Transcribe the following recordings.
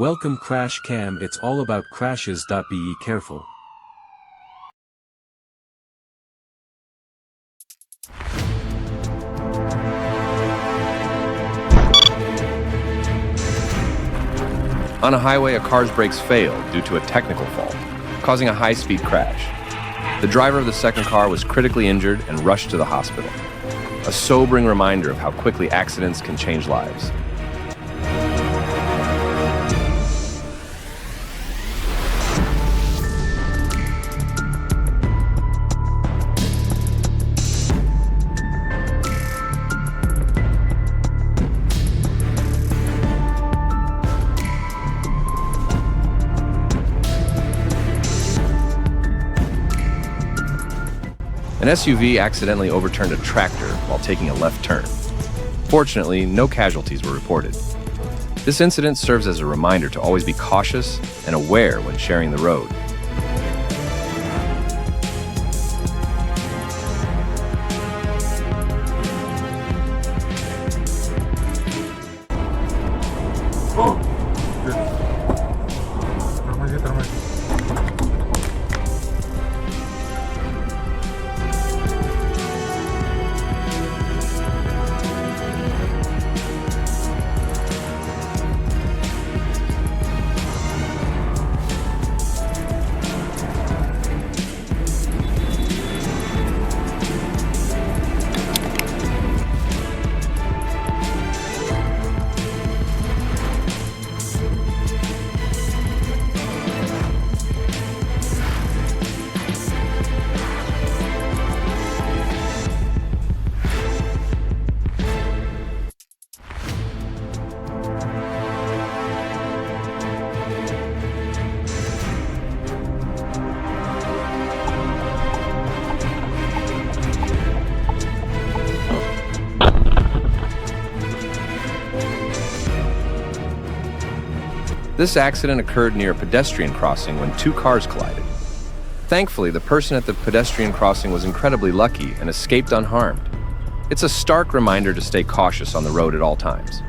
Welcome Crash Cam, it's all about crashes. Be careful. On a highway, a car's brakes failed due to a technical fault, causing a high-speed crash. The driver of the second car was critically injured and rushed to the hospital. A sobering reminder of how quickly accidents can change lives. An SUV accidentally overturned a tractor while taking a left turn. Fortunately, no casualties were reported. This incident serves as a reminder to always be cautious and aware when sharing the road. This accident occurred near a pedestrian crossing when two cars collided. Thankfully, the person at the pedestrian crossing was incredibly lucky and escaped unharmed. It's a stark reminder to stay cautious on the road at all times.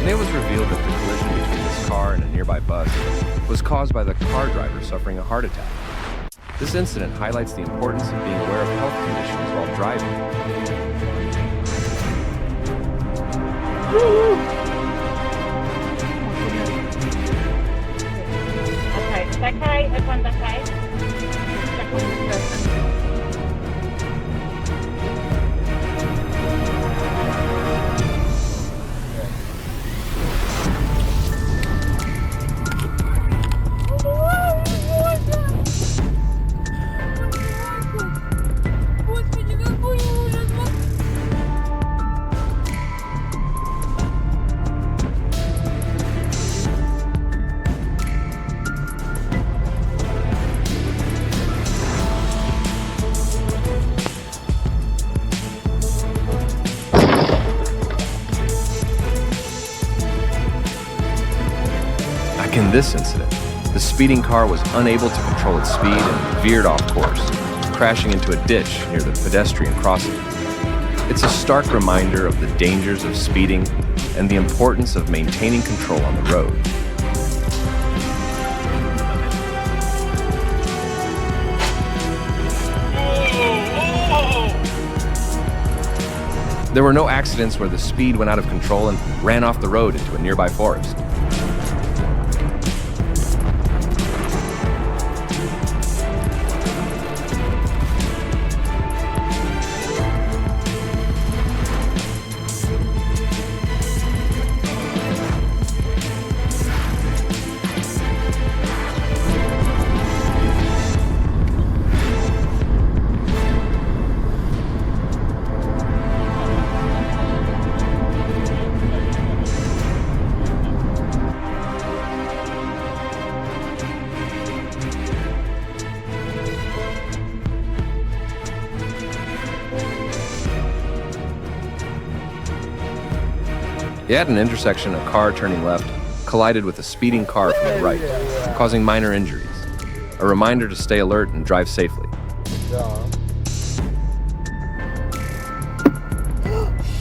And it was revealed that the collision between this car and a nearby bus was caused by the car driver suffering a heart attack. This incident highlights the importance of being aware of health conditions while driving. Sakay at Pandakay. In this incident, the speeding car was unable to control its speed and veered off course, crashing into a ditch near the pedestrian crossing. It's a stark reminder of the dangers of speeding and the importance of maintaining control on the road. There were no accidents where the speed went out of control and ran off the road into a nearby forest. At an intersection, a car turning left collided with a speeding car from the right, causing minor injuries. A reminder to stay alert and drive safely.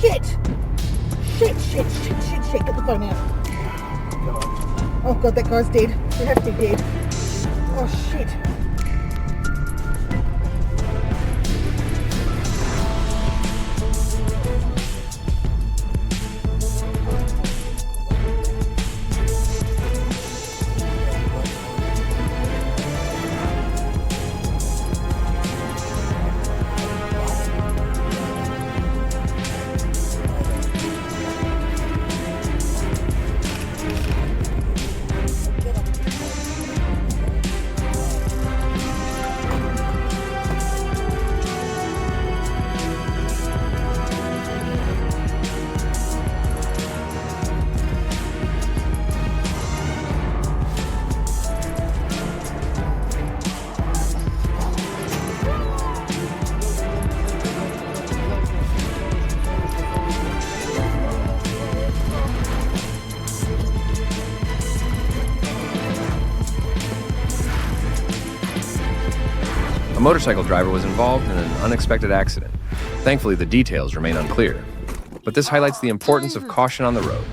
Shit! Shit! Get the phone out. Oh god, that guy's dead. He has to be dead. Oh shit. A motorcycle driver was involved in an unexpected accident. Thankfully, the details remain unclear, but this highlights the importance of caution on the road.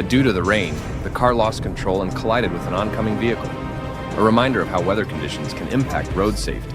Due to the rain, the car lost control and collided with an oncoming vehicle, a reminder of how weather conditions can impact road safety.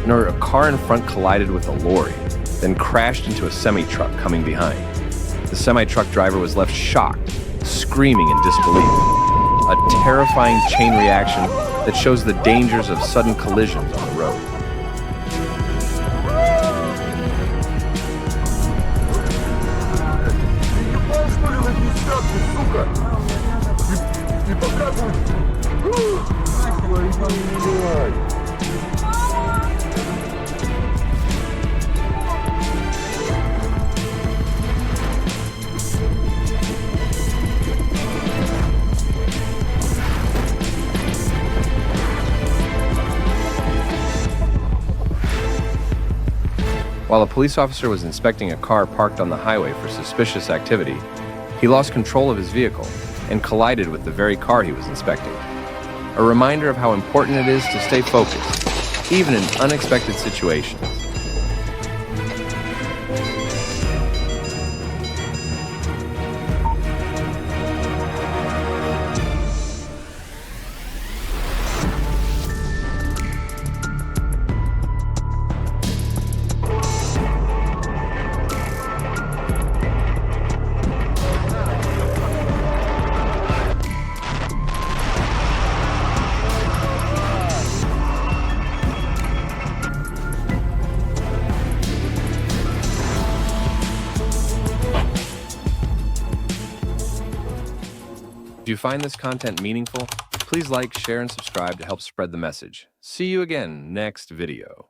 A car in front collided with a lorry, then crashed into a semi-truck coming behind. The semi-truck driver was left shocked, screaming in disbelief. A terrifying chain reaction that shows the dangers of sudden collisions on the road. While a police officer was inspecting a car parked on the highway for suspicious activity, he lost control of his vehicle and collided with the very car he was inspecting. A reminder of how important it is to stay focused, even in unexpected situations. Do you find this content meaningful? Please like, share, and subscribe to help spread the message. See you again next video.